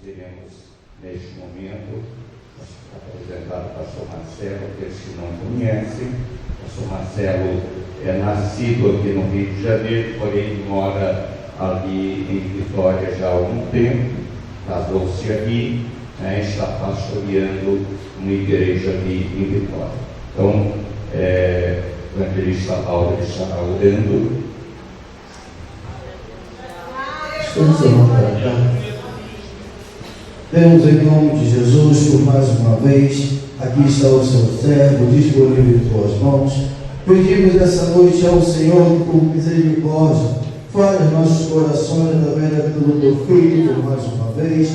iremos, neste momento, apresentar o pastor Marcelo, aqueles que não conhecem. O pastor Marcelo é nascido aqui no Rio de Janeiro, porém mora ali em Vitória já há algum tempo, casou-se aqui, está pastoreando uma igreja aqui em Vitória. Então, o evangelista Paulo estará orando. Estamos à vontade. Deus, em nome de Jesus, por mais uma vez, aqui está o seu servo, disponível em tuas mãos. Pedimos essa noite ao Senhor, por misericórdia, fale nossos corações através da vida do teu filho, por mais uma vez.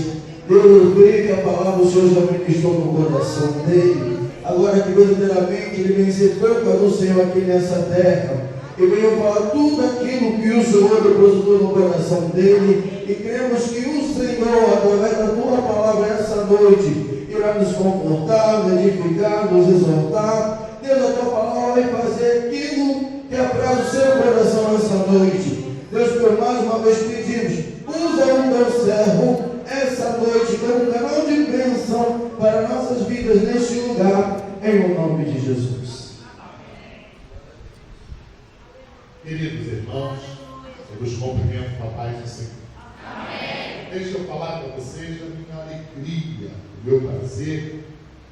Deus, eu creio que a palavra o Senhor já ministrou no coração dele. Agora que verdadeiramente ele vem ser franca do Senhor aqui nessa terra. E venho falar tudo aquilo que o Senhor depositou no coração dele. E cremos que o Senhor, através da tua palavra essa noite, irá nos confortar, nos edificar, nos exortar. Deus, a tua palavra vai fazer aquilo que apraz o seu coração essa noite. Deus, por mais uma vez pedimos, usa o teu servo essa noite como um canal de bênção para nossas vidas neste lugar, em nome de Jesus. Queridos irmãos, eu vos cumprimento com a paz do Senhor. Amém. Deixa eu falar para vocês da minha alegria, do meu prazer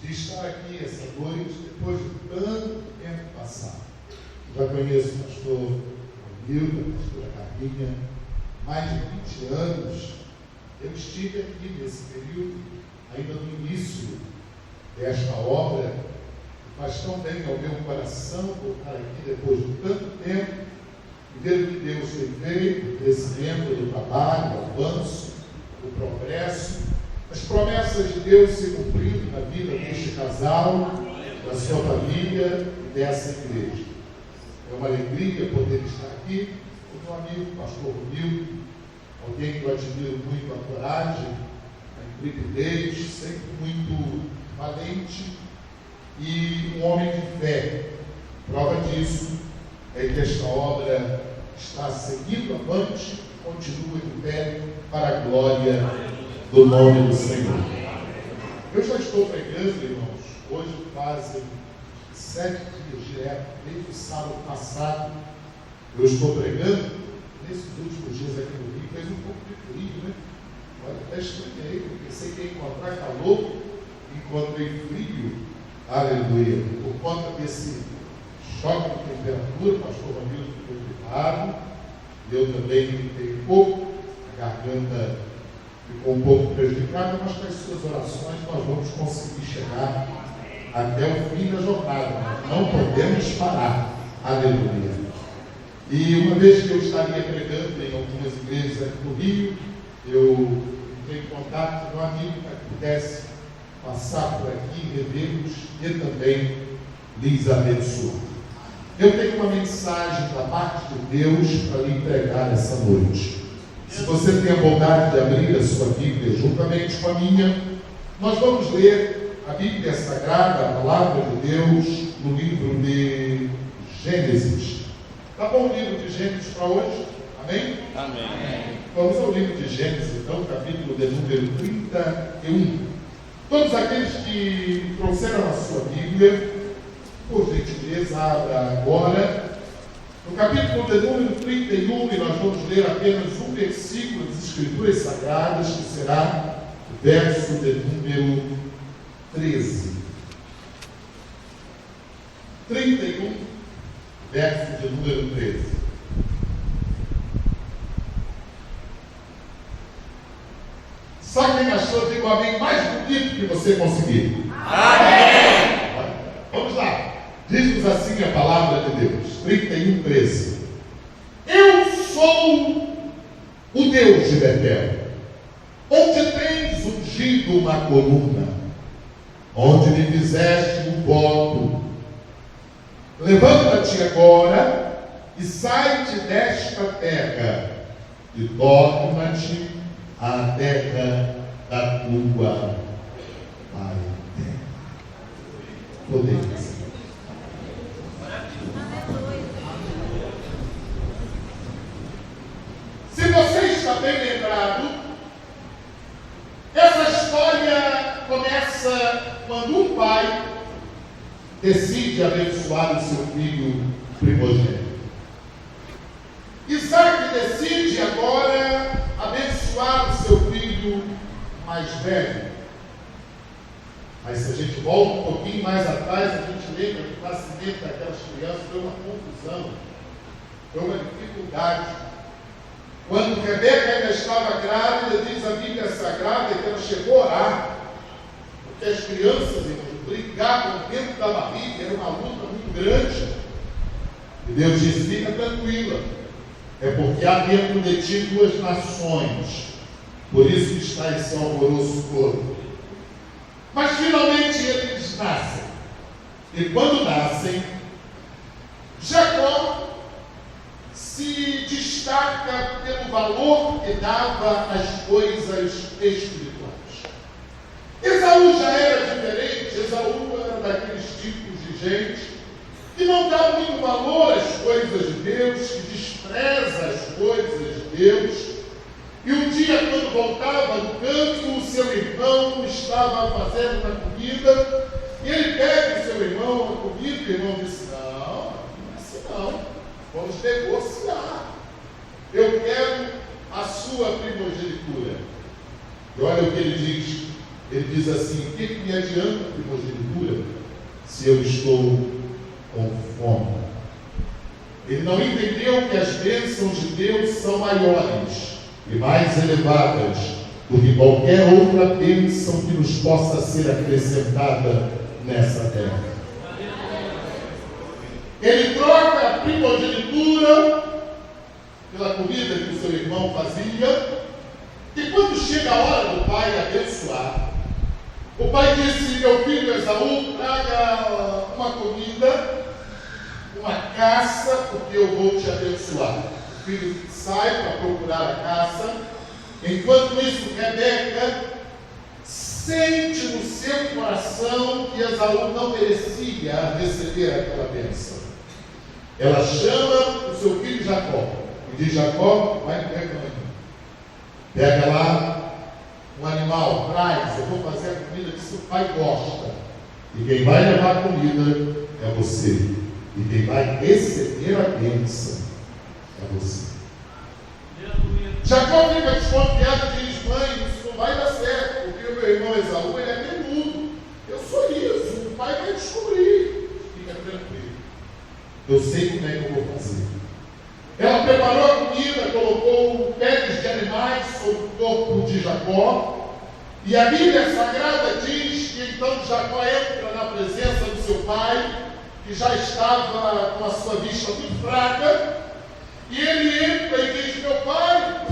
de estar aqui essa noite, depois de tanto tempo passado. Já conheço o pastor Romildo, a pastora Carminha, mais de 20 anos. Eu estive aqui nesse período, ainda no início desta obra, que faz tão bem ao meu coração voltar aqui depois de tanto tempo, e ver o que Deus tem feito, o crescimento do trabalho, o avanço, o progresso, as promessas de Deus se cumprindo na vida deste casal, da sua família e dessa igreja. É uma alegria poder estar aqui com meu amigo, pastor Romildo, alguém que eu admiro muito a coragem, a intrepidez, sempre muito valente e um homem de fé. Prova disso é que esta obra está seguindo avante, continua de pé para a glória do nome do Senhor. Eu já estou pregando, irmãos, hoje fazem 7 dias direto, desde o sábado passado, eu estou pregando. Nesses últimos dias aqui no Rio, fez um pouco de frio, né? Olha, até estranhei, porque pensei que ia encontrar calor, encontrei frio, aleluia, por conta desse choque de temperatura. O pastor Romildo ficou gripado, eu também fiquei um pouco, a garganta ficou um pouco prejudicada, mas com as suas orações nós vamos conseguir chegar até o fim da jornada. Nós não podemos parar, aleluia. E uma vez que eu estaria pregando em algumas igrejas aqui no Rio, eu entrei em contato com um amigo para que pudesse passar por aqui, revê-los e também lhes abençoar. Eu tenho uma mensagem da parte de Deus para lhe entregar essa noite. Se você tem a bondade de abrir a sua Bíblia juntamente com a minha, nós vamos ler a Bíblia Sagrada, a Palavra de Deus, no livro de Gênesis. Tá bom o livro de Gênesis para hoje? Amém? Amém. Vamos ao livro de Gênesis, então, capítulo de número 31. Todos aqueles que trouxeram a sua Bíblia, por gentileza, abra agora. No capítulo de número 31, e nós vamos ler apenas um versículo das Escrituras Sagradas, que será o verso de número 13. 31. Verso de número 13. Só quem achou, diga o amém mais bonito que você conseguir. Amém. Vamos lá. Diz-nos assim a palavra de Deus. 31, 13. Eu sou o Deus de Betel, onde tens ungido uma coluna, onde me fizeste um voto. Levanta-te agora e sai-te desta terra e torna-te à terra da tua parentela. Podemos. Se você está bem lembrado, essa começa quando um pai decide abençoar o seu filho primogênito. Isaac decide agora abençoar o seu filho mais velho. Mas se a gente volta um pouquinho mais atrás, a gente lembra que o nascimento daquelas crianças foi uma confusão, foi uma dificuldade. Quando Rebeca ainda estava grávida, diz a Bíblia Sagrada que ela chegou a orar, porque as crianças, irmãos, brigavam dentro da barriga, era uma luta muito grande. E Deus disse: fica tranquila, é porque há dentro de ti 2 nações, por isso que está esse alvoroço todo. Mas finalmente eles nascem. E quando nascem, Jacó se destaca pelo valor que dava às coisas espirituais. Esaú já era diferente. Esaú era daqueles tipos de gente que não dá muito valor às coisas de Deus, que despreza as coisas de Deus. E um dia, quando voltava do campo, o seu irmão estava fazendo uma comida, e ele pede o seu irmão a comida, e o irmão disse: não é assim não, vamos negociar, eu quero a sua primogenitura. E olha o que ele diz assim: o que me adianta a primogenitura se eu estou com fome? Ele não entendeu que as bênçãos de Deus são maiores e mais elevadas do que qualquer outra bênção que nos possa ser acrescentada nessa terra. Ele troca a primogenitura pela comida que o seu irmão fazia, e quando chega a hora do pai abençoar, o pai disse: meu filho Esaú, traga uma comida, uma caça, porque eu vou te abençoar. O filho sai para procurar a caça. Enquanto isso, Rebeca sente no seu coração que Esaú não merecia receber aquela bênção. Ela chama o seu filho Jacó e diz: Jacó, vai no rebanho, pega lá um animal, traz, eu vou fazer a comida que seu pai gosta, e quem vai levar a comida é você, e quem vai receber a bênção é você. Jacó fica desconfiado e diz: mãe, isso não vai dar certo, porque o meu irmão Esaú, ele é menudo, eu sou isso, o pai vai descobrir. Fica tranquilo, eu sei como é que eu vou fazer. Ela preparou a comida, colocou peles de animais sobre o corpo de Jacó, e a Bíblia Sagrada diz que então Jacó entra na presença do seu pai, que já estava com a sua vista muito fraca, e ele entra e diz: meu pai,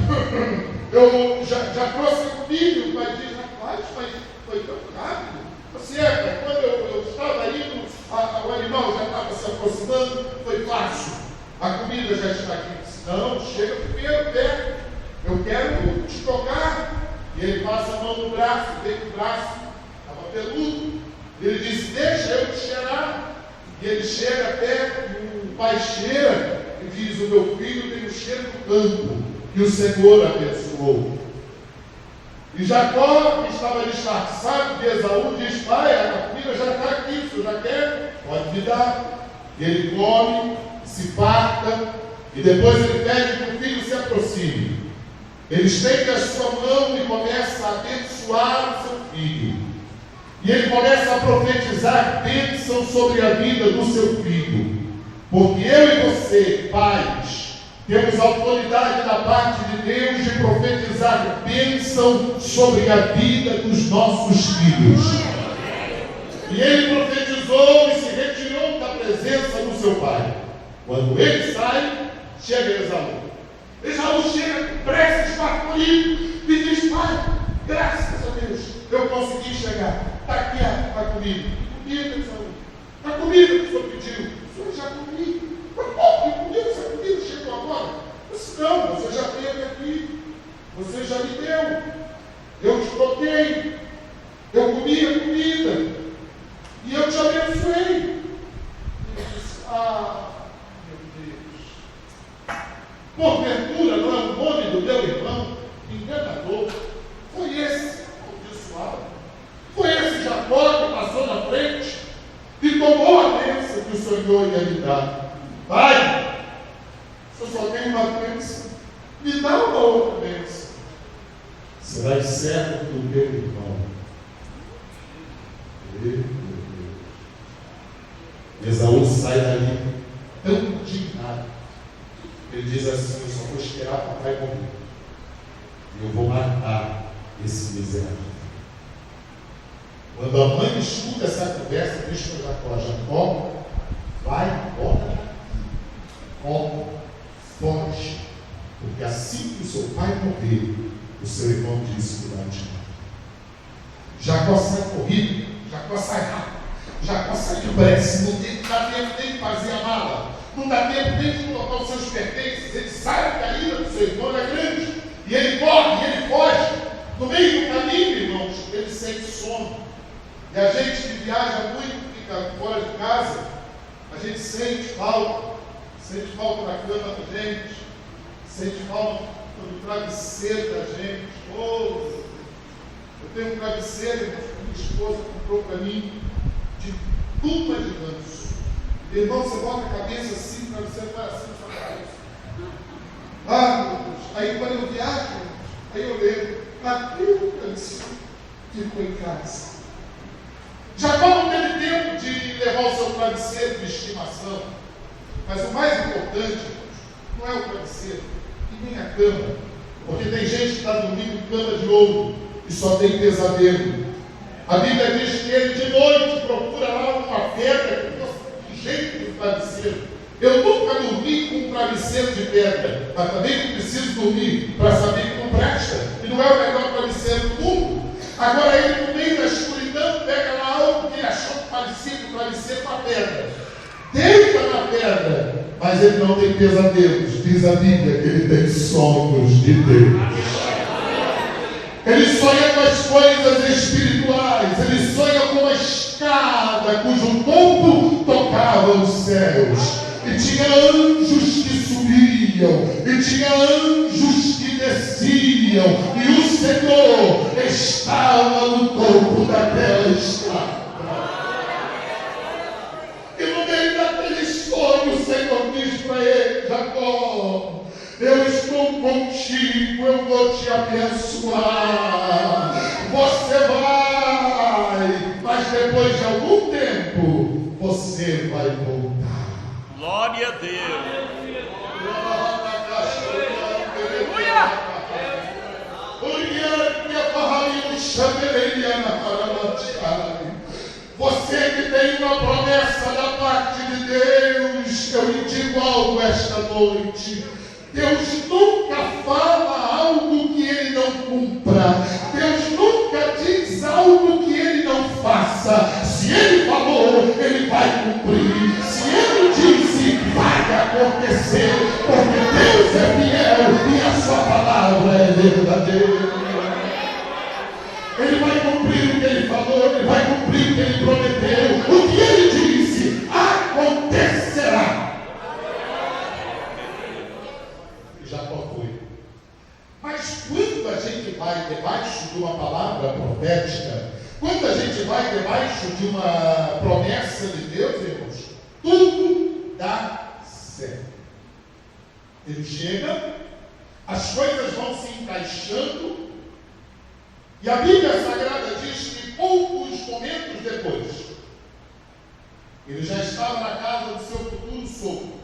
eu já trouxe comida. O pai diz: rapaz, mas foi tão rápido. Você é, quando eu estava indo, o animal já estava se aproximando, foi fácil. A comida já está aqui. Não, chega primeiro, pega. Eu quero te tocar. E ele passa a mão no braço, vê que o braço estava peludo. Ele diz: deixa eu te cheirar. E ele chega perto, e o pai cheira e diz: o meu filho tem o cheiro do campo que o Senhor abençoou. E Jacó, que estava disfarçado de Esaú, diz: pai, a comida já está aqui, o senhor já quer? Pode me dar. E ele come, se farta, e depois ele pede que o filho se aproxime. Ele estende a sua mão e começa a abençoar o seu filho. E ele começa a profetizar bênção sobre a vida do seu filho. Porque eu e você, pais, temos autoridade da parte de Deus de profetizar bênção sobre a vida dos nossos filhos. E ele profetizou e se retirou da presença do seu pai. Quando ele sai, chega Esaú. Esaú chega com pressa, esparturido, e diz: pai, graças a Deus, eu consegui chegar. Está aqui a comida. Comida, Esaú. A comida que o senhor pediu. O senhor já comi. Mas que comida? Essa comida chegou agora? Eu disse: não, você já teve aqui. Você já me deu. Eu te toquei. Eu comi a comida. E eu te abençoei. E eu disse: meu Deus. Porventura não é o nome do meu irmão enganador? Foi esse amaldiçoado. Foi esse Jacó passou na frente e tomou a bênção que o Senhor ia lhe dar. Pai, eu só tenho uma bênção, me dá uma outra bênção. Serás servo do meu irmão. Meu Deus. Esaú sai dali tão indignado. Ele diz assim: eu só vou esperar papai morrer. E eu vou matar esse miserável. Quando a mãe escuta essa conversa, diz para Jacó: Jacó, vai embora daqui. Foge. Porque assim que o seu pai morrer, o seu irmão disse que vai te matar. Jacó sai corrido, Jacó sai rápido, Jacó sai depressa, não dá tempo nem de fazer a mala, não dá tempo nem de colocar os seus pertences. Ele sabe que a ira do seu irmão é grande, e ele corre, e ele foge. No meio do caminho, irmãos, ele sente sono. E a gente que viaja muito, fica fora de casa, a gente sente falta da cama da gente, sente falta do travesseiro da gente. Oh, eu tenho um travesseiro que minha esposa comprou para mim de pluma de ganso. Irmão, você bota a cabeça assim, o travesseiro vai assim na sua cabeça. Ah, meu Deus. Aí quando eu viajo, aí eu lembro, aquilo que ficou em casa. Jacó não teve tempo de levar o seu travesseiro de estimação. Mas o mais importante não é o travesseiro e nem a cama. Porque tem gente que está dormindo em cama de ouro e só tem pesadelo. A Bíblia diz que ele de noite procura lá uma pedra do jeito do travesseiro. Eu nunca dormi com um travesseiro de pedra, mas também não preciso dormir para saber que não presta. E não é o melhor travesseiro do mundo. Agora ele, no meio da escuridão, pega lá algo que ele achou que parecia com o travesseiro com a pedra. Deita na pedra, mas ele não tem pesadelos. Diz a Bíblia que ele tem sonhos de Deus. Ele sonha com as coisas espirituais. Ele sonha com uma escada cujo topo tocava os céus. E tinha anjos que subiam, e tinha anjos que desciam, e o Senhor estava no topo daquela escada. E no meio daquele sonho, o Senhor diz para ele: Jacó, eu estou contigo, eu vou te abençoar. Você vai, mas depois de algum tempo, você vai voltar. Glória a Deus. Você que tem uma promessa da parte de Deus, eu lhe digo algo esta noite. Deus nunca fala algo que Ele não cumpra. Deus nunca diz algo que Ele não faça. Se Ele falou, Ele vai cumprir. Se Ele disse, vai acontecer. Porque Deus é fiel e a sua palavra é verdadeira. Ele vai cumprir o que Ele falou, Ele vai cumprir o que Ele prometeu. O que Ele disse acontecerá. Jacó foi. Mas quando a gente vai debaixo de uma palavra profética, quando a gente vai debaixo de uma promessa de Deus, irmãos, tudo dá certo. Ele chega, as coisas vão se encaixando, e a Bíblia Sagrada diz que poucos momentos depois, ele já estava na casa do seu futuro sogro,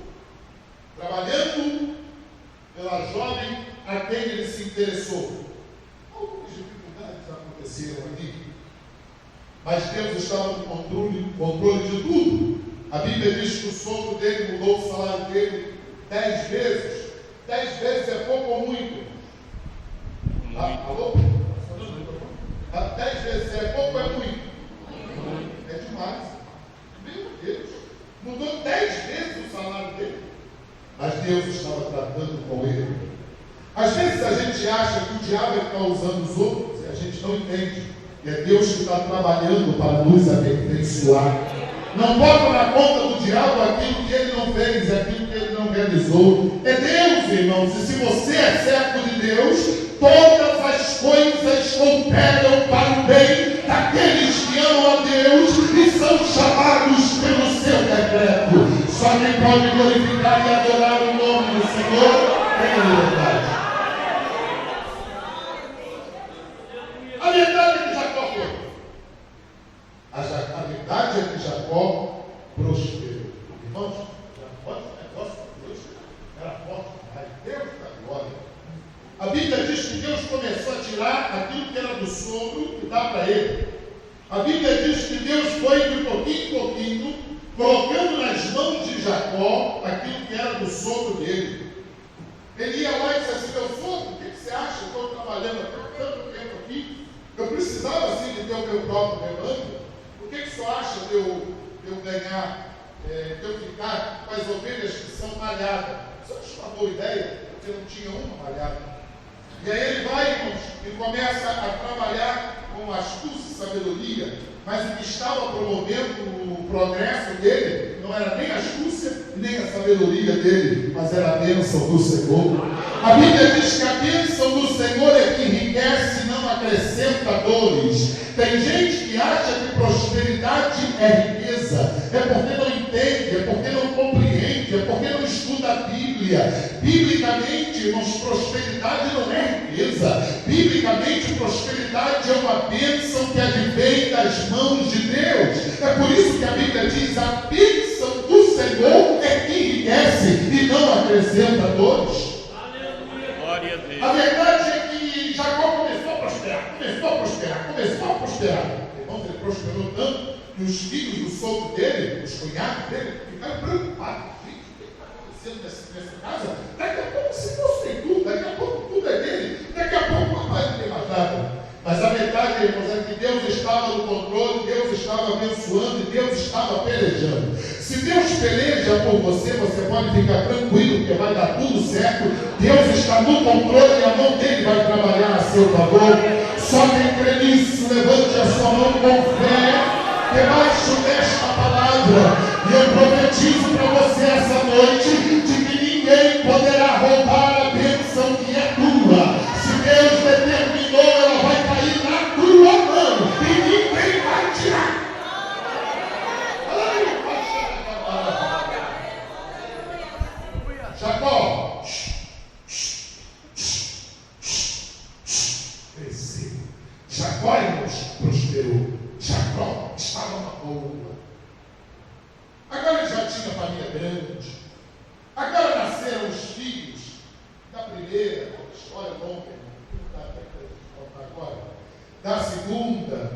trabalhando pela jovem a quem ele se interessou. Algumas dificuldades aconteceram ali, mas Deus estava no controle de tudo. A Bíblia diz que o sogro dele mudou o salário dele 10 vezes. 10 vezes é pouco ou muito? Alô? 10 vezes é pouco ou é muito? É demais. Meu Deus. Mudou 10 vezes o salário dele. Mas Deus estava tratando com ele. Às vezes a gente acha que o diabo está usando os outros e a gente não entende. E é Deus que está trabalhando para nos abençoar. Não bota na conta do diabo aquilo que ele não fez, aquilo que ele não realizou. É Deus, irmãos. E se você é servo de Deus, todas as coisas cooperam para o bem daqueles que amam a Deus e pode glorificar e adorar o nome do Senhor, tenha liberdade. A verdade é que Jacó foi. A verdade é que Jacó prosperou. Irmãos, Jacó tinha um negócio com Deus, era forte, mas Deus da glória. A Bíblia diz que Deus começou a tirar aquilo que era do sogro e dá para ele. A Bíblia diz que Deus foi de pouquinho em pouquinho, colocando nas mãos de Jacó aquilo que era do sogro dele. Ele ia lá e disse assim: meu sogro, o que você acha? Eu estou trabalhando há tanto tempo aqui, eu precisava assim de ter o meu próprio rebanho. O que você acha de eu ganhar, de eu ficar com as ovelhas que são malhadas? Você acha uma boa ideia? Porque não tinha uma malhada. E aí ele vai, irmãos, e começa a trabalhar com astúcia e sabedoria, mas o que estava promovendo o progresso dele não era nem a astúcia nem a sabedoria dele, mas era a bênção do Senhor. A Bíblia diz que a bênção do Senhor é que enriquece e não acrescenta dores. Tem gente que acha que prosperidade é riqueza, é porque não entende, é porque não compreende, é porque não estuda a Bíblia. Biblicamente, irmãos, prosperidade não é riqueza. Biblicamente, prosperidade é uma bênção que advém das mãos de Deus. É por isso que a Bíblia diz: a bênção do Senhor é que enriquece e não acrescenta dores. Glória a Deus. A verdade é que Jacó começou a prosperar. Irmãos, ele prosperou tanto que os filhos do sogro dele, os cunhados dele, ficaram preocupados. Gente, o que está acontecendo nessa casa? Daqui a pouco se fosse tem tudo, daqui a pouco tudo é dele, daqui a pouco o papai não tem mais nada. Mas a verdade, irmãos, é que Deus estava no controle, Deus estava abençoando e Deus estava pelejando. Se Deus peleja por você, você pode ficar tranquilo, porque vai dar tudo certo. Deus está no controle e a mão dele vai trabalhar a seu favor. Só quem crê nisso, levante a sua mão com fé, debaixo desta palavra. E eu profetizo para você essa noite, de que ninguém poderá roubar a bênção que é tua. Se Deus determinou, ela vai cair na tua mão e ninguém vai tirar. Jacó cresceu. Jacó, irmãos, prosperou. Jacó estava na boa. Agora ele já tinha família grande. Agora nasceram os filhos da primeira, história longa, agora, da segunda,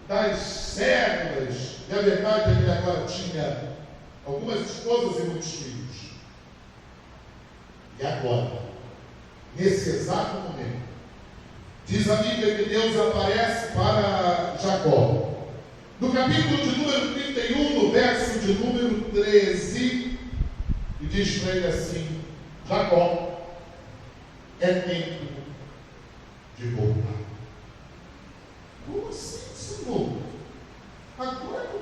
das células. E a verdade é que ele agora tinha algumas esposas e muitos filhos. E agora, nesse exato momento, diz a Bíblia que Deus aparece para Jacó. No capítulo de número 31, no verso de número 13, e diz para ele assim: Jacó, é tempo de voltar. Como assim, Senhor? Agora que eu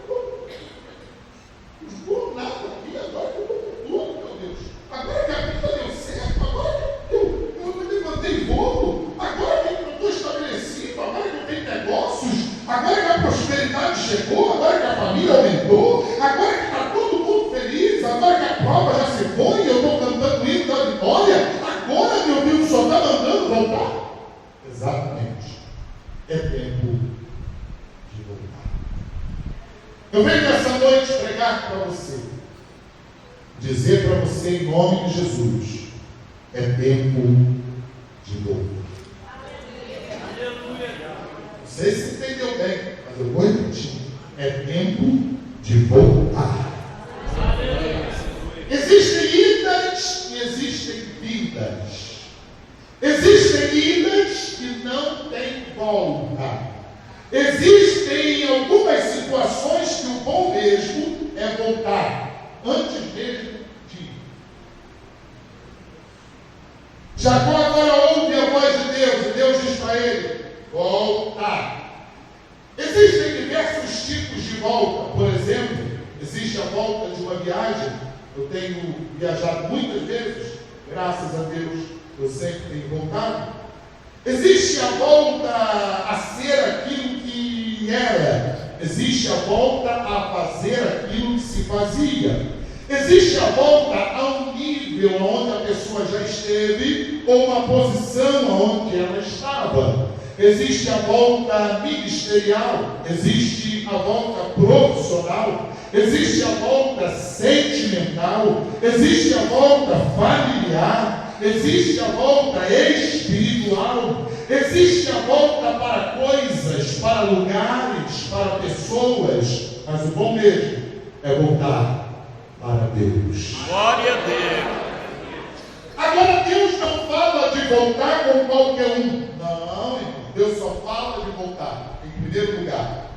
estou nada aqui, agora que eu estou com tudo, meu Deus. Agora que a vida deu certo, agora que eu me levantei voo, agora que eu estou estabelecido, agora que eu tenho negócios, agora que a prosperidade chegou, agora que a família aumentou, agora que está todo mundo feliz, agora que a prova já se foi e eu estou cantando o hino da vitória, agora, meu Deus, só está mandando voltar. Exatamente. É tempo de voltar. Eu venho nessa noite pregar para você, dizer para você em nome de Jesus: é tempo de voltar. Não sei se entendeu bem, mas eu vou repetir: é tempo de voltar. Existem idas e existem vidas. Existem idas que não têm volta. Existem algumas situações que o bom mesmo é voltar, antes mesmo de ir. Jacó agora ouve a voz de Deus, e Deus diz para ele: volta. Existem diversos tipos de volta. Por exemplo, existe a volta de uma viagem. Eu tenho viajado muitas vezes, graças a Deus, eu sempre tenho voltado. Existe a volta a ser aquilo que era. Existe a volta a fazer aquilo que se fazia. Existe a volta a um nível onde a pessoa já esteve ou uma posição onde ela estava. Existe a volta ministerial, existe a volta profissional, existe a volta sentimental, existe a volta familiar, existe a volta espiritual, existe a volta para coisas, para lugares, para pessoas, mas o bom mesmo é voltar para Deus. Glória a Deus. Agora Deus não fala de voltar com qualquer um. Não, irmão. Deus só fala de voltar, em primeiro lugar.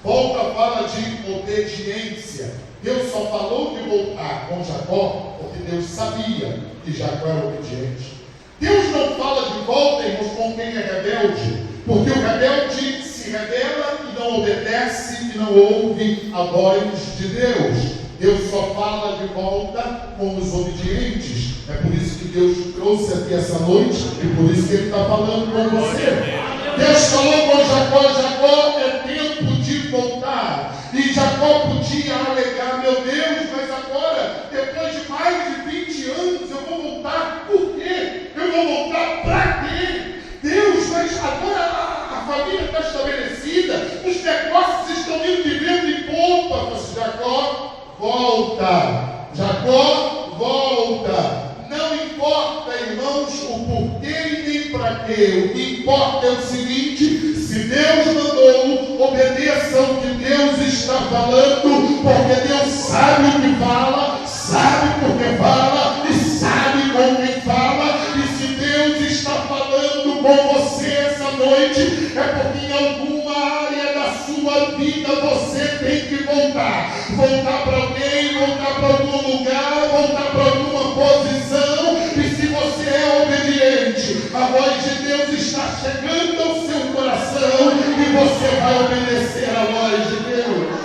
Volta fala de obediência. Deus só falou de voltar com Jacó, porque Deus sabia que Jacó era obediente. Deus não fala de volta, irmãos, com quem é rebelde, porque o rebelde se rebela e não obedece e não ouve a voz de Deus. Deus só fala de volta com os obedientes. É por isso que Deus trouxe aqui essa noite e por isso que Ele está falando com você. Deus falou com Jacó: Jacó, é tempo de voltar. E Jacó podia alegar: meu Deus, mas agora, depois de mais de 20 anos, eu vou voltar. Por quê? Eu vou voltar para quê? Deus, mas agora a família está estabelecida, os negócios estão indo vivendo em polpa. Mas Jacó, volta. Jacó, volta. Não importa, irmãos, o porquê e nem para quê. O que importa é o seguinte: se Deus mandou, obedeça o que Deus está falando, porque Deus sabe o que fala, sabe por que fala e sabe com quem fala. E se Deus está falando com você essa noite, é porque em alguma área da sua vida você tem que voltar. Voltar para alguém, voltar para algum lugar, voltar para alguma posição. E se você é obediente, a voz de Deus está chegando ao seu coração e você vai obedecer a voz de Deus.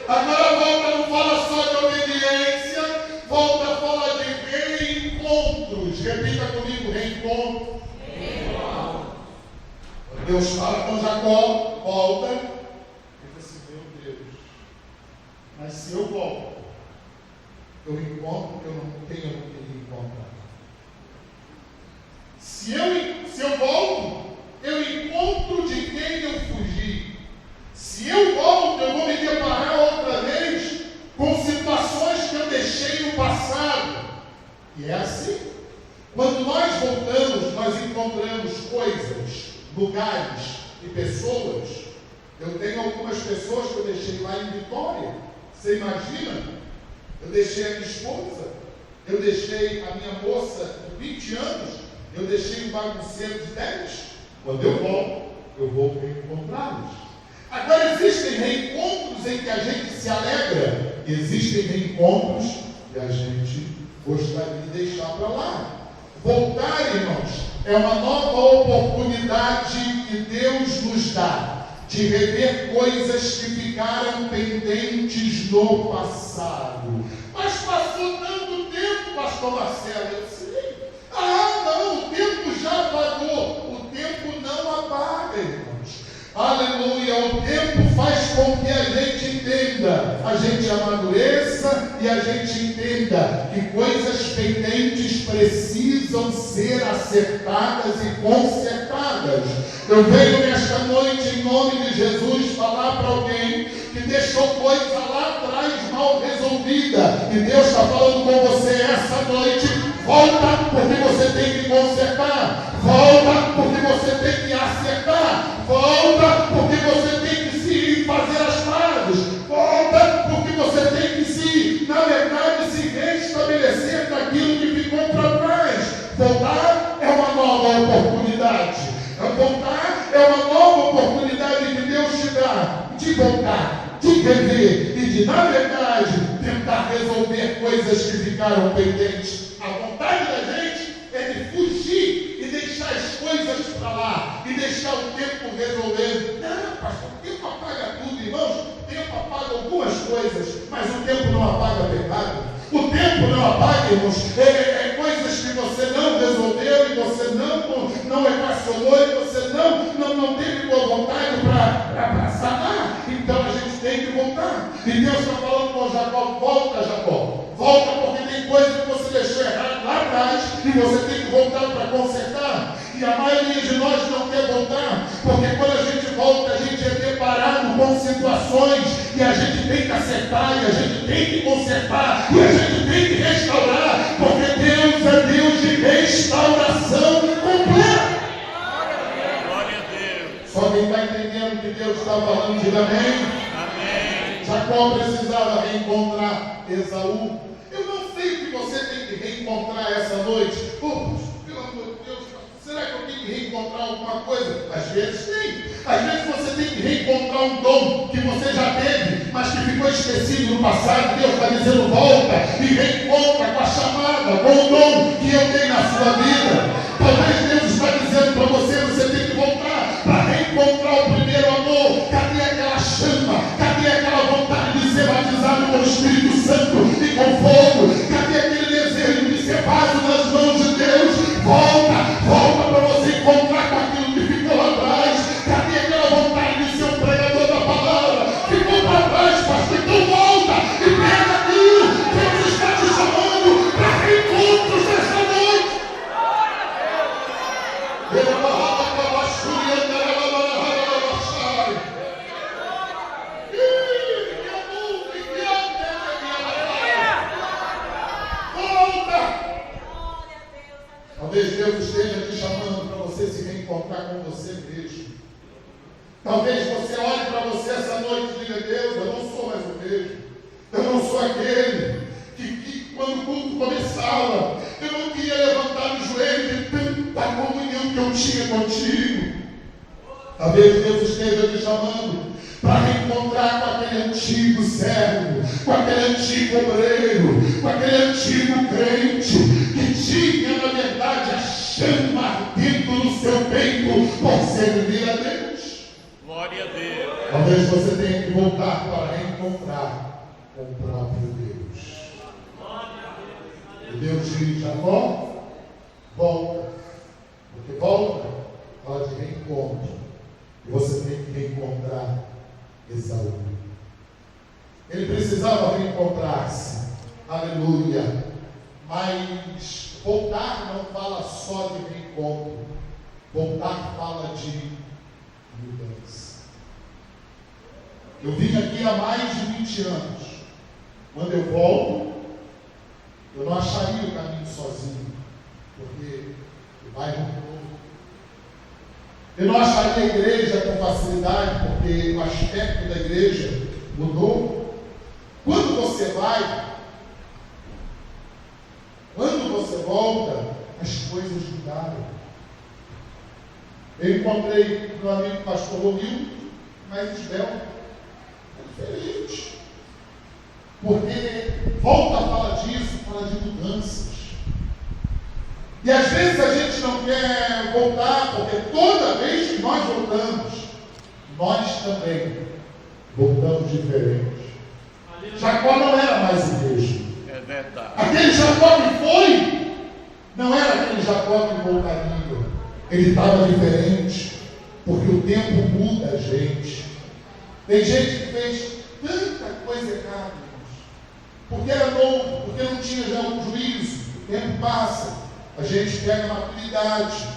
Agora a volta não fala só de obediência, volta fala de reencontros. Repita comigo: reencontro. Deus fala com Jacó: volta. Ele diz assim: meu Deus, mas se eu volto, eu encontro que eu não tenho o que encontrar. Se eu volto, eu encontro de quem eu fugi. Se eu volto, eu vou me deparar outra vez com situações que eu deixei no passado. E é assim. Quando nós voltamos, nós encontramos coisas, lugares e pessoas. Eu tenho algumas pessoas que eu deixei lá em Vitória. Você imagina? Eu deixei a minha esposa, eu deixei a minha moça de 20 anos, eu deixei um bagunceiro de 10. Quando eu vou reencontrá-los. Agora, existem reencontros em que a gente se alegra, e existem reencontros que a gente gostaria de deixar para lá. Voltar, irmãos, é uma nova oportunidade que Deus nos dá de rever coisas que ficaram pendentes no passado. Mas passou tanto tempo, pastor Marcelo, eu sei. Não, o tempo já apagou. O tempo não apaga, irmãos. Aleluia, o tempo faz com que a gente entenda, a gente amadureça e a gente entenda que coisas pendentes precisam ser acertadas e consertadas. Eu venho nesta noite, em nome de Jesus, falar para alguém que deixou coisa lá atrás mal resolvida, e Deus está falando com você essa noite: volta, porque você tem que consertar. Volta, porque você tem que acertar. Volta, porque você tem que se fazer as pazes. Volta, porque você tem que se, na verdade, se restabelecer daquilo que ficou para trás. Voltar é uma nova oportunidade. Voltar é uma nova oportunidade que Deus te dá de voltar, de rever e de, na verdade, tentar resolver coisas que ficaram pendentes. A vontade da gente é de fugir e deixar as coisas para lá e deixar o tempo resolver. Não, pastor, o tempo apaga tudo, irmãos. O tempo apaga algumas coisas, mas o tempo não apaga pecado. O tempo não apaga, irmãos, coisas que você não resolveu e você não equacionou e você não teve boa vontade para atrás e você tem que voltar para consertar. E a maioria de nós não quer voltar, porque quando a gente volta, a gente é deparado com situações e a gente tem que acertar, e a gente tem que consertar, e a gente tem que restaurar, porque Deus é Deus de restauração completa. Glória a Deus. Só quem está entendendo o que Deus está falando, diga amém. Amém. Jacó precisava reencontrar Esaú. Eu não sei que você tem que reencontrar essa noite. Pelo amor de Deus, será que eu tenho que reencontrar alguma coisa? Às vezes tem. Às vezes você tem que reencontrar um dom que você já teve, mas que ficou esquecido no passado. Deus está dizendo: volta e reencontra com a chamada, com o dom que eu dei na sua vida. Talvez Deus está dizendo para você: você tem que voltar para reencontrar o primeiro amor. Cadê aquela chama? Cadê aquela vontade de ser batizado com o Espírito Santo e com fogo? Cadê aquele desejo de ser vaso nas mãos de Deus? Volta para você encontrar com aquilo que ficou lá atrás. Cadê aquela vontade de ser um pregador da palavra? Ficou para trás, pastor. Então volta e pega aquilo. Deus está te chamando para reencontros nesta noite. Talvez Deus esteja te chamando para você se reencontrar com você mesmo. Talvez você olhe para você essa noite e diga: Deus, eu não sou mais o mesmo. Eu não sou aquele que quando o culto começava, eu não queria levantar o joelho de tanta comunhão que eu tinha contigo. Talvez Deus esteja te chamando para reencontrar com aquele antigo servo, com aquele antigo obreiro, com aquele antigo crente que tinha, na verdade, a chama dentro do seu peito por servir a Deus. Glória a Deus. Talvez você tenha que voltar para reencontrar com o próprio Deus. E Deus diz: Jacó, volta, porque volta fala de reencontro. E você tem que reencontrar Esaú. Ele precisava reencontrar-se, aleluia. Mas voltar não fala só de reencontro, voltar fala de mudança. Eu vim aqui há mais de 20 anos. Quando eu volto, eu não acharia o caminho sozinho, porque o bairro mudou. Eu não acharia a igreja com facilidade, porque o aspecto da igreja mudou. Quando você vai, quando você volta, as coisas mudaram. Eu encontrei meu amigo pastor Romildo, mas esbelto, é diferente. Porque volta a falar disso, fala de mudanças. E às vezes a gente não quer voltar, porque toda vez que nós voltamos, nós também voltamos diferentes. Jacó não era mais o mesmo. É verdade. Aquele Jacó que foi, não era aquele Jacó que voltaria. Ele estava diferente, porque o tempo muda a gente. Tem gente que fez tanta coisa errada, porque era novo, porque não tinha já um juízo. O tempo passa. A gente pega maturidade.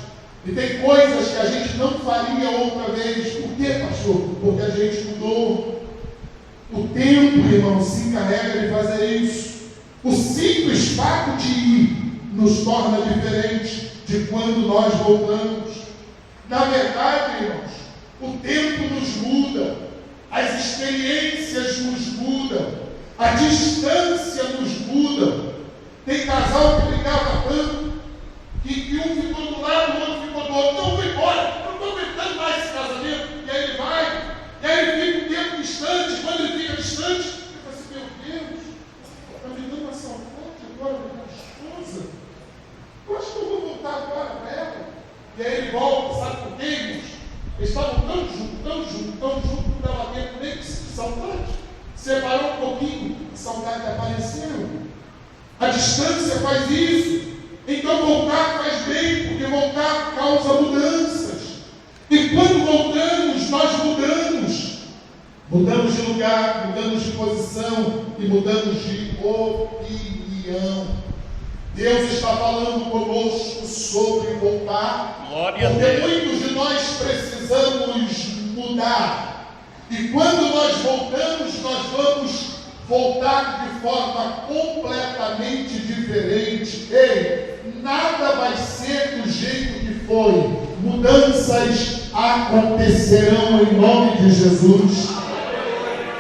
E tem coisas que a gente não faria outra vez. Por quê, pastor? Porque a gente mudou. O tempo, irmão, se encarrega de fazer isso. O simples fato de ir nos torna diferente de quando nós voltamos. Na verdade, irmãos, o tempo nos muda. As experiências nos mudam. A distância nos muda. Tem casal que brigava tanto que um ficou do lado, o outro ficou do outro. Não, vou embora, não estou aguentando mais esse casamento. E aí ele vai, e aí ele fica um tempo distante. Quando ele fica distante, ele fala assim: meu Deus, está me dando uma saudade agora da minha esposa. Eu acho que eu vou voltar agora para ela. E aí ele volta, sabe por quê, irmãos? Eles estavam tão juntos, que ela teve nem que se saudade. Separou um pouquinho, a saudade apareceu. A distância faz isso. Então voltar faz bem, porque voltar causa mudanças. E quando voltamos, nós mudamos. Mudamos de lugar, mudamos de posição e mudamos de opinião. Deus está falando conosco sobre voltar, Glória a porque Deus. muitos de nós precisamos mudar. E quando nós voltamos, nós vamos voltar de forma completamente diferente. Ei, nada vai ser do jeito que foi. Mudanças acontecerão em nome de Jesus.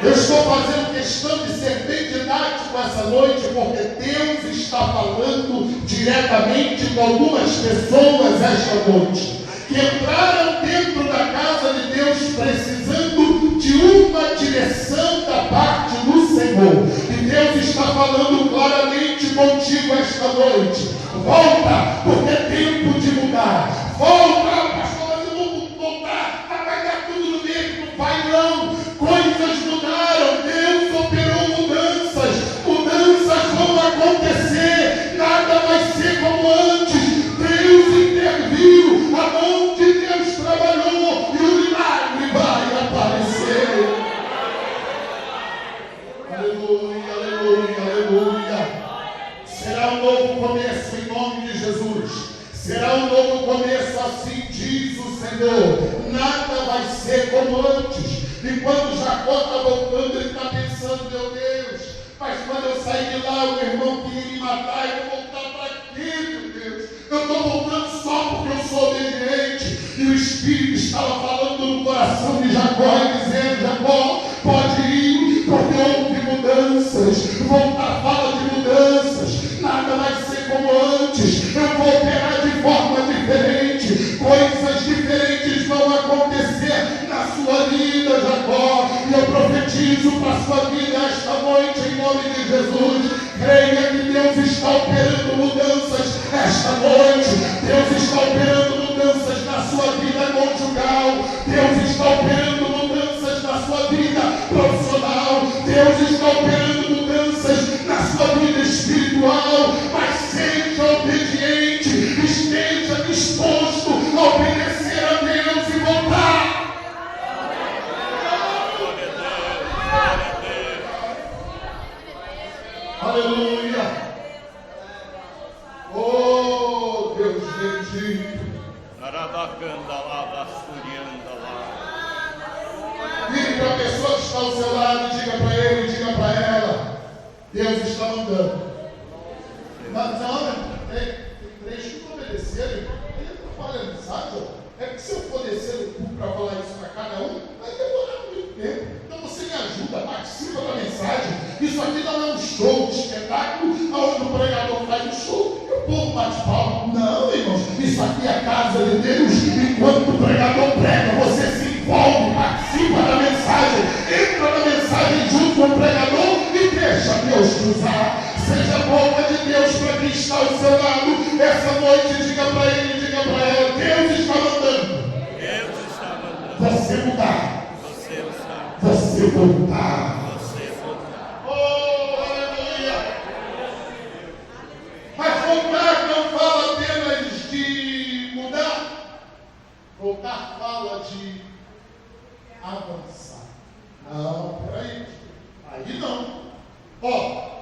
Eu estou fazendo questão de ser bem didático essa noite, porque Deus está falando diretamente com algumas pessoas esta noite, que entraram dentro da casa de Deus precisando de uma direção da parte do Senhor. E Deus está falando claramente contigo esta noite. Volta, porque é tempo de mudar. Volta, pastor, mas eu vou voltar, vai dar tudo no mesmo. Não vai não. Coisas mudaram, Deus operou mudanças. Mudanças vão acontecer. Nada vai ser como antes. Deus interviu, a mão de Deus trabalhou e o milagre vai aparecer. Aleluia, aleluia, aleluia. Será um novo começo em nome de Jesus. Será um novo começo, assim diz o Senhor. Nada vai ser como antes. E quando Jacó está voltando, ele está pensando, meu Deus, mas quando eu sair de lá, o meu irmão queria me matar, eu vou voltar para quê, meu Deus? Eu estou voltando só porque eu sou obediente. E o Espírito estava falando no coração de Jacó e dizendo, Jacó, pode ir, porque houve mudanças. Voltar fala de mudanças. Nada vai ser como antes. Eu vou operar de forma diferente. Coisas diferentes vão acontecer na sua vida, Jacó. E eu profetizo para a sua vida esta noite, em nome de Jesus. Creia que Deus está operando mudanças esta noite. Deus está operando mudanças na sua vida conjugal. Deus está operando mudanças na sua vida profissional. Deus está operando mudanças na sua vida espiritual. Mas seja obediente, esteja disposto a obedecer a Deus e voltar. Aleluia. Oh, Deus bendito. Arabacanda lá, basturianda lá. Vire para a pessoa que está ao seu lado e diga para ele, diga para ela. Deus está mandando. Mas não, tem três que não obedeceram. Ele atrapalha a mensagem. É que se eu for descer no público para falar isso para cada um, vai demorar muito tempo. Então você me ajuda, participa da mensagem. Isso aqui não é um show de espetáculo, onde o pregador faz um show e o povo bate palma. Não, irmãos, isso aqui é a casa de Deus. Enquanto o pregador prega, você se envolve, participa da mensagem, entra na mensagem junto com o pregador e deixa Deus te usar. Seja boca de Deus para quem está ao seu lado. Essa noite, diga para ele, diga para ela, Deus está mandando. Deus está mandando. Você mudar. Você está. Você voltar. Você voltar. Oh, aleluia. Mas voltar não fala apenas de mudar. Voltar fala de avançar. Não, peraí. Aí não. Ó,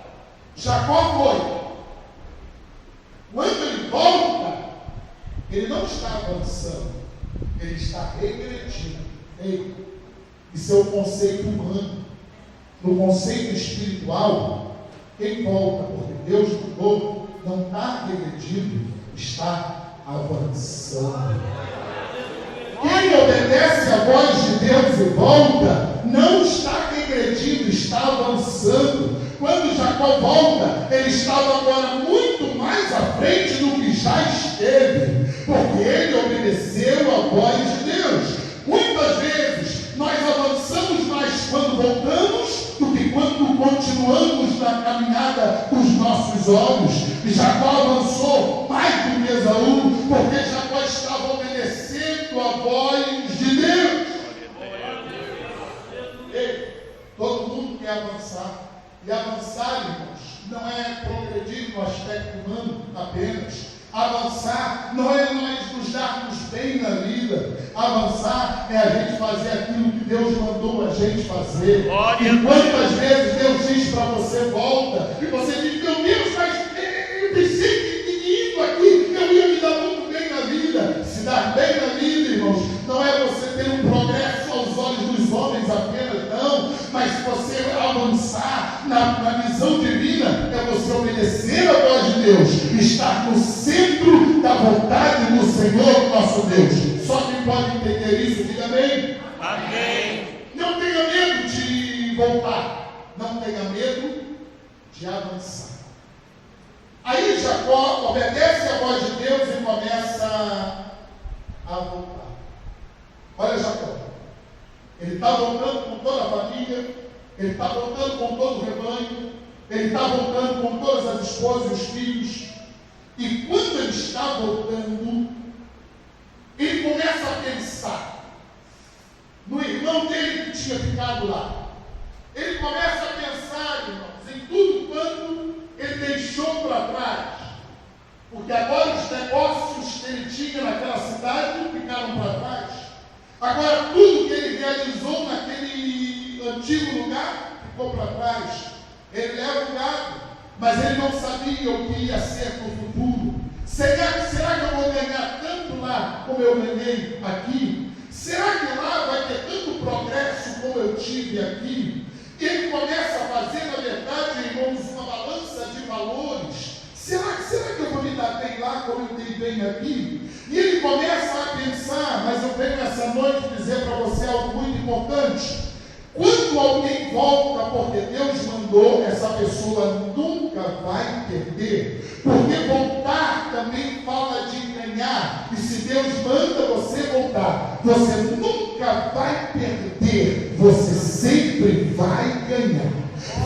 Jacó foi. Quando ele volta, ele não está avançando, ele está regredindo. Ei, isso é o conceito humano. No conceito espiritual, quem volta porque Deus mudou, não está regredindo, está avançando. Quem obedece à voz de Deus e volta, não está regredindo, está avançando. Quando Jacó volta, ele estava agora muito mais à frente do que já esteve, porque ele obedeceu à voz de Deus. Muitas vezes nós avançamos mais quando voltamos do que quando continuamos na caminhada com os nossos olhos. E Jacó avançou mais do que Esaú, porque Jacó estava obedecendo a voz de Deus. Ei, todo mundo quer avançar. E avançar, irmãos, não é progredir no aspecto humano apenas. Avançar não é nós nos darmos bem na vida. Avançar é a gente fazer aquilo que Deus mandou a gente fazer. E quantas vezes Deus diz para você, volta, e você diz, meu Deus, mas eu pensei que Deus, estar no centro da vontade do Senhor nosso Deus. Só quem pode entender isso, diga amém. Amém. Não tenha medo de voltar, não tenha medo de avançar. Aí Jacó obedece a voz de Deus e começa a voltar. Olha Jacó, ele está voltando com toda a família, ele está voltando com todo o rebanho, ele está voltando com todas as esposas e os filhos. E quando ele está voltando, ele começa a pensar no irmão dele que tinha ficado lá. Ele começa a pensar, irmãos, em tudo quanto ele deixou para trás. Porque agora os negócios que ele tinha naquela cidade ficaram para trás. Agora tudo que ele realizou naquele antigo lugar ficou para trás. Ele leva o gado, mas ele não sabia o que ia ser no futuro. Será que eu vou ganhar tanto lá como eu ganhei aqui? Será que lá vai ter tanto progresso como eu tive aqui? Ele começa a fazer, na verdade, irmãos, uma balança de valores. Será que eu vou me dar bem lá como eu dei bem aqui? E ele começa a pensar, mas eu venho essa noite dizer para você algo muito importante. Quando alguém volta porque Deus mandou, essa pessoa nunca vai perder. Porque voltar também fala de ganhar. E se Deus manda você voltar, você nunca vai perder. Você sempre vai ganhar.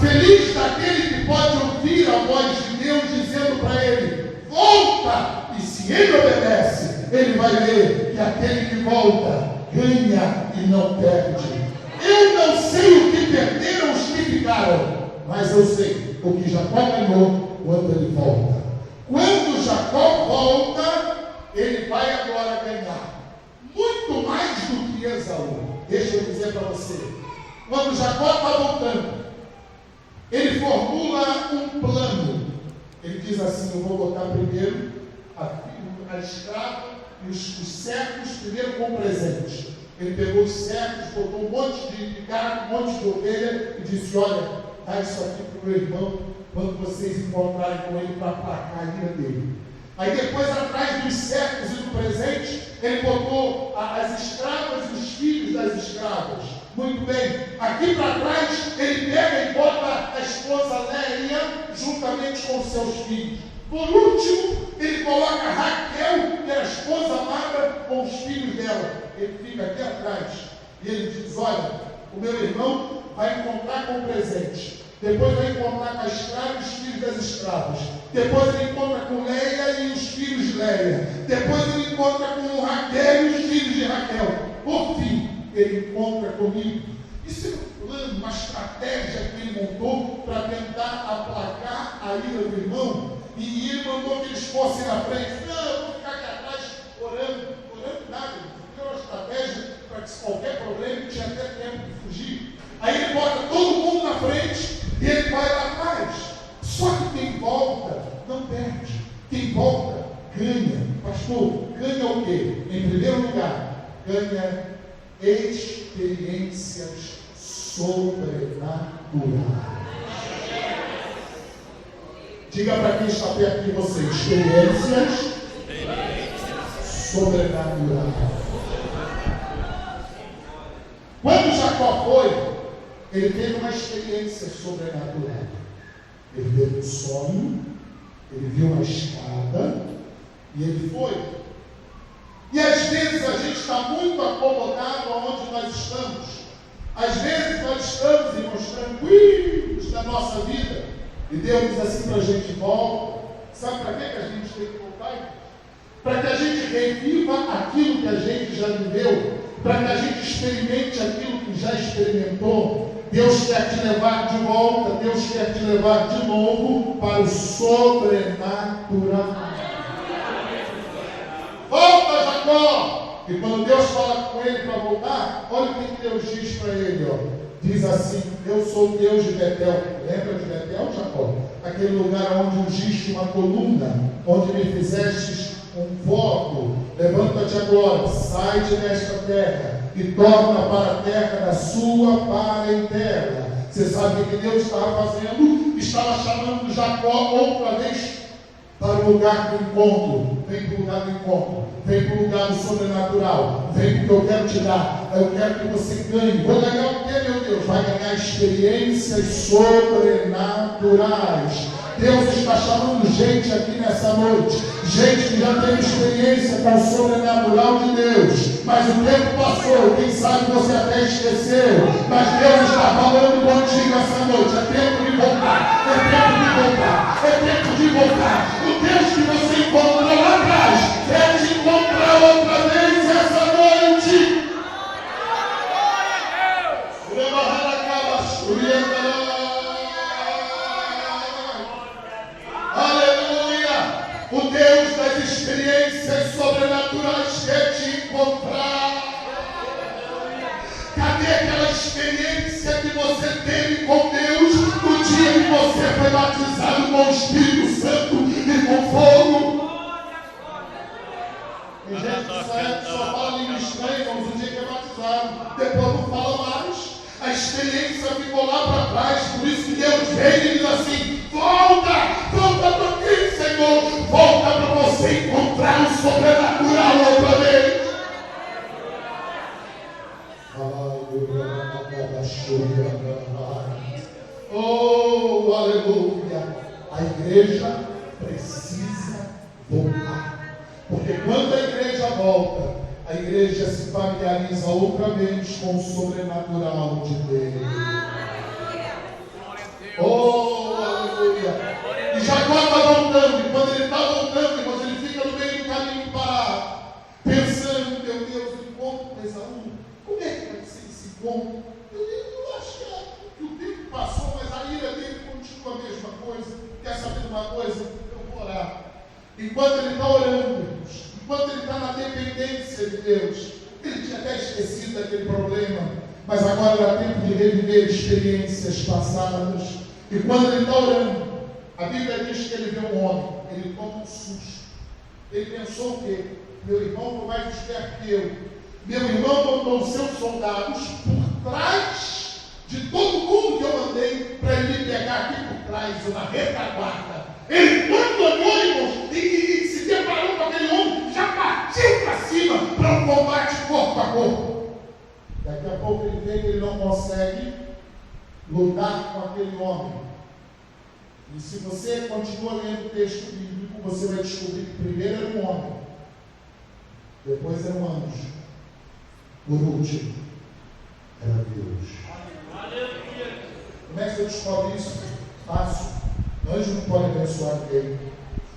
Feliz daquele que pode ouvir a voz de Deus dizendo para ele: volta! E se ele obedece, ele vai ver que aquele que volta ganha e não perde. Eu não sei o que perderam os que ficaram, mas eu sei o que Jacó ganhou quando ele volta. Quando Jacó volta, ele vai agora ganhar muito mais do que Esaú. Deixa eu dizer para você, quando Jacó está voltando, ele formula um plano. Ele diz assim: eu vou botar primeiro a escrava e os servos primeiro com presente. Ele pegou os servos, botou um monte de gado, um monte de ovelha e disse: olha, dá isso aqui para o meu irmão quando vocês encontrarem com ele para aplacar a ira dele. Aí depois, atrás dos servos e do presente, ele botou as escravas e os filhos das escravas. Muito bem, aqui para trás ele pega e bota a esposa Léia juntamente com os seus filhos. Por último, ele coloca Raquel, que era a esposa amada, com os filhos dela. Ele fica aqui atrás e ele diz: olha, o meu irmão vai encontrar com o presente, depois vai encontrar com a escrava e os filhos das escravas, depois ele encontra com Léia e os filhos de Léia, depois ele encontra com Raquel e os filhos de Raquel, por fim ele encontra comigo. Isso é um plano, uma estratégia que ele montou para tentar aplacar a ira do irmão. E ele mandou que eles fossem na frente. Não, eu vou ficar aqui atrás orando nada. Ele uma estratégia para que, se qualquer problema, tinha até tempo de fugir. Aí ele bota todo mundo na frente e ele vai lá atrás. Só que quem volta não perde. Quem volta ganha. Pastor, ganha o quê? Em primeiro lugar, ganha experiências sobrenaturais. Diga para quem está perto de você: experiências sobrenaturais. Quando Jacó foi, ele teve uma experiência sobrenatural. Ele teve um sonho, ele viu uma escada e ele foi. E às vezes a gente está muito acomodado aonde nós estamos. Às vezes nós estamos, irmãos, tranquilos da nossa vida. E Deus diz assim para a gente: volta. Sabe para que a gente tem que voltar? Para que a gente reviva aquilo que a gente já viveu, para que a gente experimente aquilo que já experimentou. Deus quer te levar de volta, Deus quer te levar de novo para o sobrenatural. Volta, Jacó! E quando Deus fala com ele para voltar, olha o que Deus diz para ele, ó. Diz assim: eu sou o Deus de Betel. Lembra de Betel, Jacó? Aquele lugar onde ungiste uma coluna, onde me fizestes um voto. Levanta-te agora, sai desta terra e torna para a terra da sua parentela. Você sabe o que Deus estava fazendo? Estava chamando Jacó outra vez para o lugar do encontro. Vem para o lugar do encontro. Vem para o lugar do sobrenatural. Vem porque eu quero te dar. Eu quero que você ganhe. Vou ganhar o quê, meu Deus? Vai ganhar experiências sobrenaturais. Deus está chamando gente aqui nessa noite. Gente que já teve experiência com o sobrenatural de Deus. Mas o tempo passou. Quem sabe você até esqueceu. Mas Deus está falando contigo essa noite. É tempo de voltar. É tempo de voltar. É tempo de voltar. O Deus que você encontrou lá atrás quer te encontrar outra vez essa noite. Aleluia! O Deus das experiências sobrenaturais quer te encontrar. Cadê aquela experiência que você teve com Deus no dia que você foi batizado com o Espírito Santo e com fogo? Tem gente que só fala língua estranha, mas o dia que é batizado, depois não fala mais. A experiência ficou lá para trás, por isso que Deus veio e diz assim: volta para mim, Senhor, volta para você encontrar o sobrenatural outra vez. Oh, aleluia! A igreja precisa voltar, porque quando a igreja volta, a igreja se familiariza outra vez com o sobrenatural de Deus. Oh, aleluia! E Jacó está voltando, e quando ele está voltando, irmãos, ele fica no meio do caminho parado, pensando: meu Deus, o encontro com Esaú, como é que vai ser esse encontro? Eu acho que o tempo passou, mas a ira dele continua a mesma coisa. Quer saber de uma coisa? Eu vou orar. Enquanto ele está orando, enquanto ele está na dependência de Deus, ele tinha até esquecido daquele problema, mas agora era tempo de reviver experiências passadas. E quando ele está orando, a Bíblia diz que ele vê um homem, ele toma um susto. Ele pensou o quê? Meu irmão foi mais esperto que eu. Meu irmão botou os seus soldados por trás de todo mundo que eu mandei para ele me pegar aqui por trás, ou na retaguarda. Ele, quando olhou, irmãos, e se deparou com aquele homem, já partiu para cima para um combate corpo a corpo. Daqui a pouco ele vê que ele não consegue lutar com aquele homem. E se você continua lendo o texto bíblico, você vai descobrir que primeiro era um homem, depois era um anjo, por último era Deus. Como é que você descobre isso? Fácil. O anjo não pode abençoar ninguém.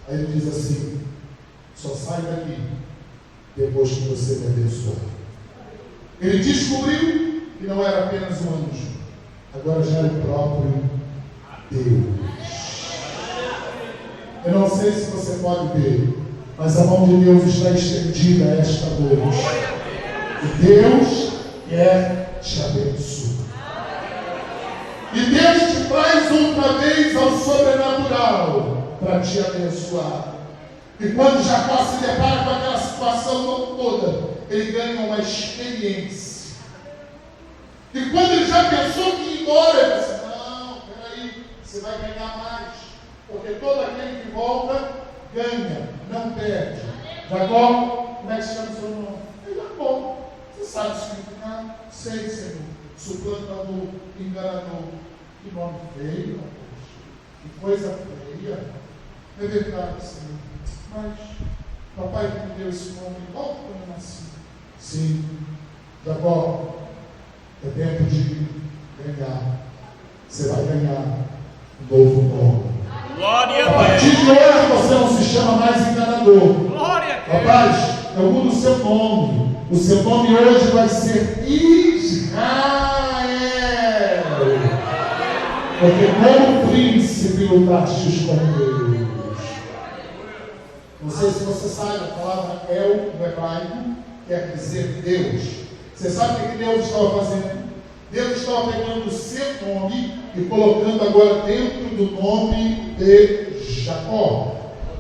Aí ele diz assim: só sai daqui depois que você me abençoar. Ele descobriu que não era apenas um anjo, agora já era o próprio Deus. Eu não sei se você pode ver, mas a mão de Deus está estendida esta noite. E Deus quer te abençoar. E Deus te traz outra vez ao sobrenatural para te abençoar. E quando Jacó se depara com aquela situação toda, ele ganha uma experiência. E quando ele já pensou que ia embora, ele disse: não, peraí, você vai ganhar mais. Porque todo aquele que volta, ganha, não perde. Jacó, como é que se chama o seu nome? É Jacó. Você sabe o significado? Sei, Senhor. Suplantador, enganador. Que nome feio, rapaz. Que coisa feia. É verdade, Senhor. Mas papai que me deu esse nome logo quando eu nasci. Sim. Jacó, é tempo de ganhar. Você vai ganhar um novo nome. Glória A a partir Deus. de hoje você não se chama mais enganador. Glória a Deus. Rapaz, eu mudo o seu nome. O seu nome hoje vai ser Israel. Porque como príncipe lutaste com Deus. Não sei se você sabe, a palavra El no hebraico quer dizer Deus. Você sabe o que Deus estava fazendo? Deus estava pegando o seu nome e colocando agora dentro do nome de Jacó.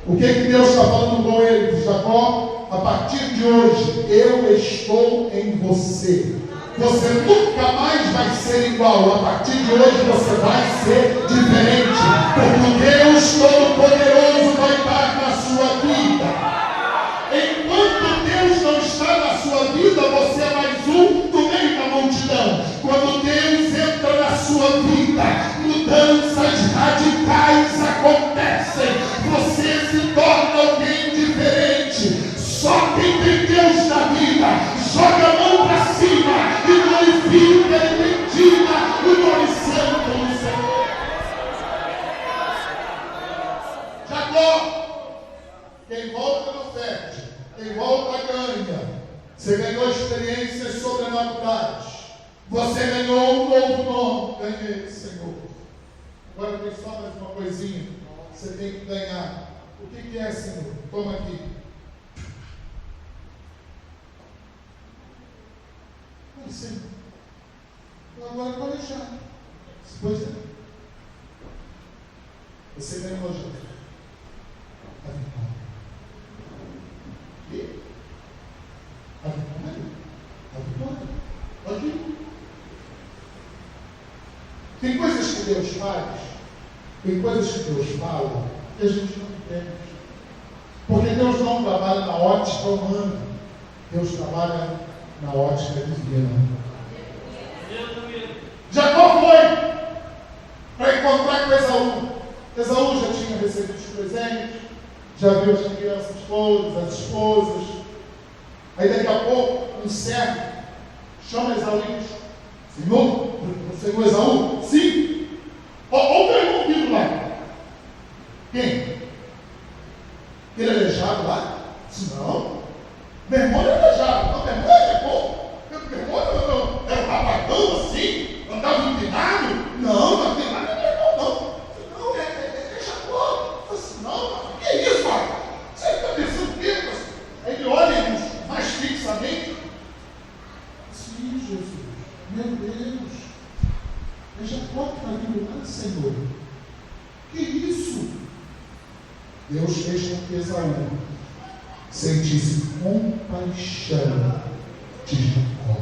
O que Deus está falando com ele? Jacó, a partir de hoje, eu estou em você. Você nunca mais vai ser igual. A partir de hoje você vai ser diferente. Porque o Deus Todo-Poderoso vai estar experiências sobrenaturais. Você ganhou um novo nome. Ganhei, Senhor. Agora tem só mais uma coisinha. Você tem que ganhar. O que é, Senhor? Toma aqui. Olha, Senhor. Agora pode deixar. Pois é. Você ganhou já. A vitória. E? A vitória? A vitória? Aqui. Tem coisas que Deus faz, tem coisas que Deus fala, que a gente não entende. Porque Deus não trabalha na ótica humana, Deus trabalha na ótica divina. Jacó foi para encontrar com Esaú. Esaú já tinha recebido os presentes, já viu as crianças todas, as esposas. Aí daqui a pouco, um servo chama Esaú e diz: Senhor Esaú? Sim. Olha o meu irmão vindo lá. Quem? Ele é aleijado lá? Disse: não. Meu irmão não é aleijado. Não, meu irmão é Jacó. Meu irmão era um rapagão assim? Andava empinado? Não, não tem nada de irmão, não. Não, é Jacó. Eu disse: não, mas que é isso, pai? Você está pensando o quê? Aí ele olha mais fixamente. Sim, Jesus. Meu Deus. É Jacó que está vindo lá, Senhor. Que isso? Deus fez com que Esaú sentisse compaixão de Jacó.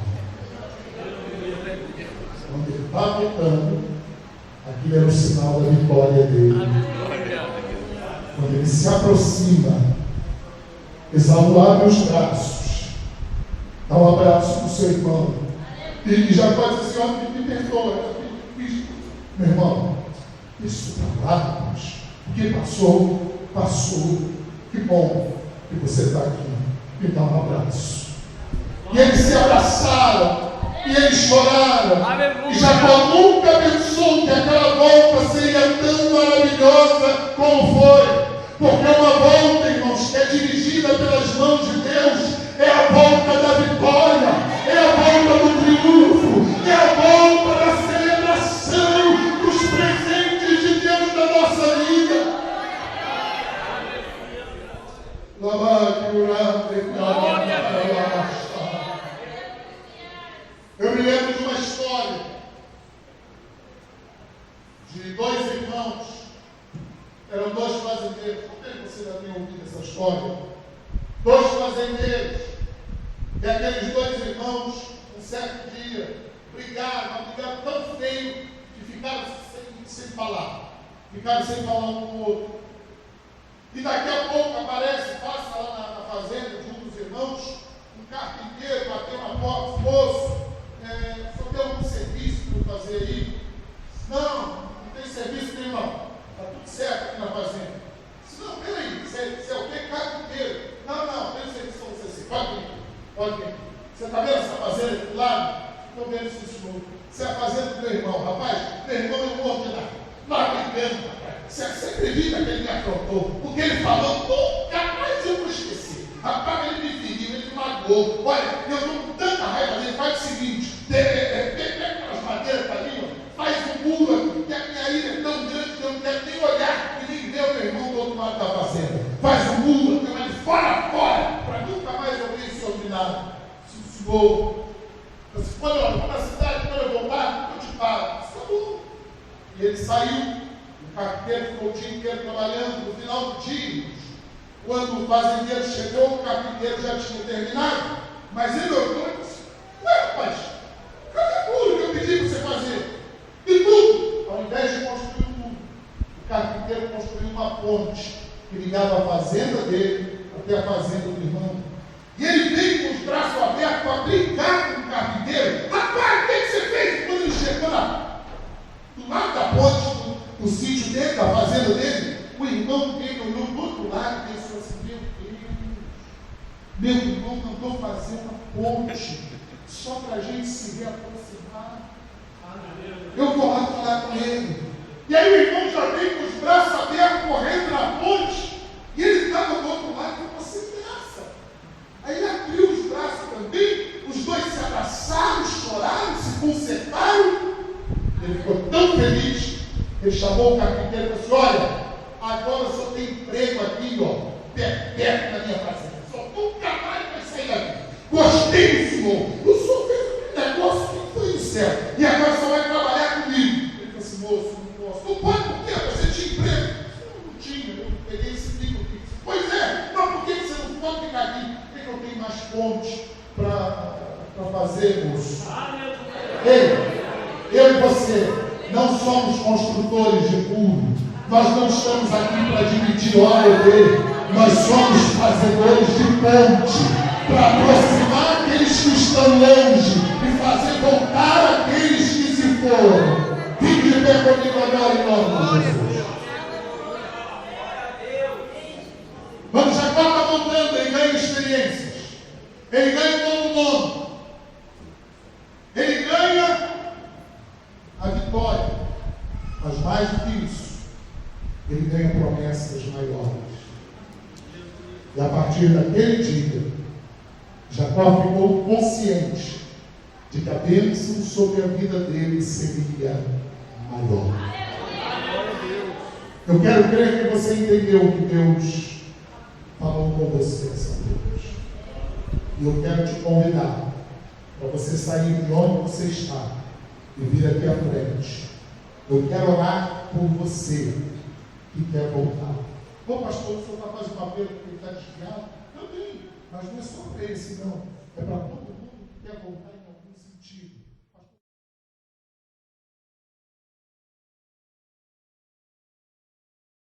Quando ele está voltando, aquilo era o sinal da vitória dele. Quando ele se aproxima, Esaú abre os braços, dá um abraço para o seu irmão, e Jacó diz assim: ó, me perdoa, meu irmão, isso para lá, mas o que passou, passou. Que bom que você está aqui. Me dá um abraço. E eles se abraçaram, e eles choraram. Aleluia. E Jacó nunca pensou que aquela volta seria tão maravilhosa como foi. Porque uma volta, irmãos, que é dirigida pelas mãos de Deus, é a volta da vitória, é a volta do triunfo, é a volta da celebração dos presentes de Deus na nossa vida. Eu me lembro de uma história de dois irmãos, eram dois fazendeiros. Talvez você já tenha ouvido essa história. Dois fazendeiros, e aqueles dois irmãos, um certo dia, brigaram tão feio que ficaram sem falar. Ficaram sem falar um com o outro. E daqui a pouco passa lá na fazenda de um dos irmãos, um carpinteiro bateu na porta, moço, só tem algum serviço para fazer aí? Não tem serviço nenhum, está tudo certo aqui na fazenda. Disse: não, peraí, você é o quê? Carpinteiro? Não, tem serviço para você sim, pode vir. Você está vendo essa fazenda aqui do lado? Estou vendo isso de novo. Você é a fazenda do meu irmão, rapaz, meu irmão é um ordinário. Não acredito, rapaz. Você acredita que ele me afrontou? O que ele falou, nunca mais eu vou esquecer. Rapaz, ele me feriu, ele me magoou. Olha, eu estou com tanta raiva dele. Faz o seguinte: pega aquelas madeiras para ali, faz um muro aqui, que a minha ira é tão grande que eu não quero nem olhar e nem ver o meu irmão do outro lado da fazenda. Faz um muro aqui, mas fora, para nunca mais eu ver esse ordinário. Se senhor, quando eu vou na cidade, quando eu voltar, eu te paro. Isso tá bom. E ele saiu. O carpinteiro ficou o dia inteiro trabalhando. No final do dia, quando o fazendeiro chegou, o carpinteiro já tinha terminado, mas ele olhou e disse: ué, rapaz, cadê tudo que eu pedi para você fazer? E tudo, ao invés de construir um muro, o carpinteiro construiu uma ponte que ligava a fazenda dele até a fazenda do irmão. E ele veio com os braços abertos para brincar com o carpinteiro. Rapaz, o que você fez? Quando ele chegou do lado da ponte, no sítio dele, da fazenda dele, o irmão dele olhou do outro lado e pensou assim: meu irmão mandou fazer uma ponte só para a gente se reaproximar. Eu vou lá falar com ele. E aí o irmão já veio com os braços abertos, correndo na ponte, e ele estava do outro lado com uma segurança. Aí ele abriu os braços também, os dois um secretário. Ele ficou tão feliz, ele chamou o carpinteiro e falou assim: olha, agora só tem emprego aqui, ó, perto da minha fazenda. Só nunca mais vai sair daqui. Gostei do senhor. O senhor fez um negócio que foi certo. E agora só vai trabalhar comigo. Ele falou assim: moço, não posso. Não pode, por quê? Você tinha emprego? Não tinha, eu peguei esse bico aqui. Pois é, mas por que você não pode ficar aqui? Porque eu tenho mais pontes para fazer, moço. Ei, eu e você não somos construtores de muro. Nós não estamos aqui para dividir o A e o B. Nós somos fazedores de ponte para aproximar aqueles que estão longe e fazer voltar aqueles que se foram. Fique de pé comigo agora em nome de Jesus. Quando Jacó está montando, ele ganha experiências. Ele ganha um novo nome. Ele ganha a vitória. Mas mais do que isso, ele ganha promessas maiores. E a partir daquele dia, Jacó ficou consciente de que a bênção sobre a vida dele seria maior. Eu quero crer que você entendeu o que Deus falou com você essa noite. E eu quero te convidar para você sair de onde você está e vir aqui à frente. Eu quero orar por você que quer voltar. Ô pastor, o senhor está fazendo uma pergunta que ele está desviado? Também, mas não é só para esse não. É para todo mundo que quer voltar em algum sentido.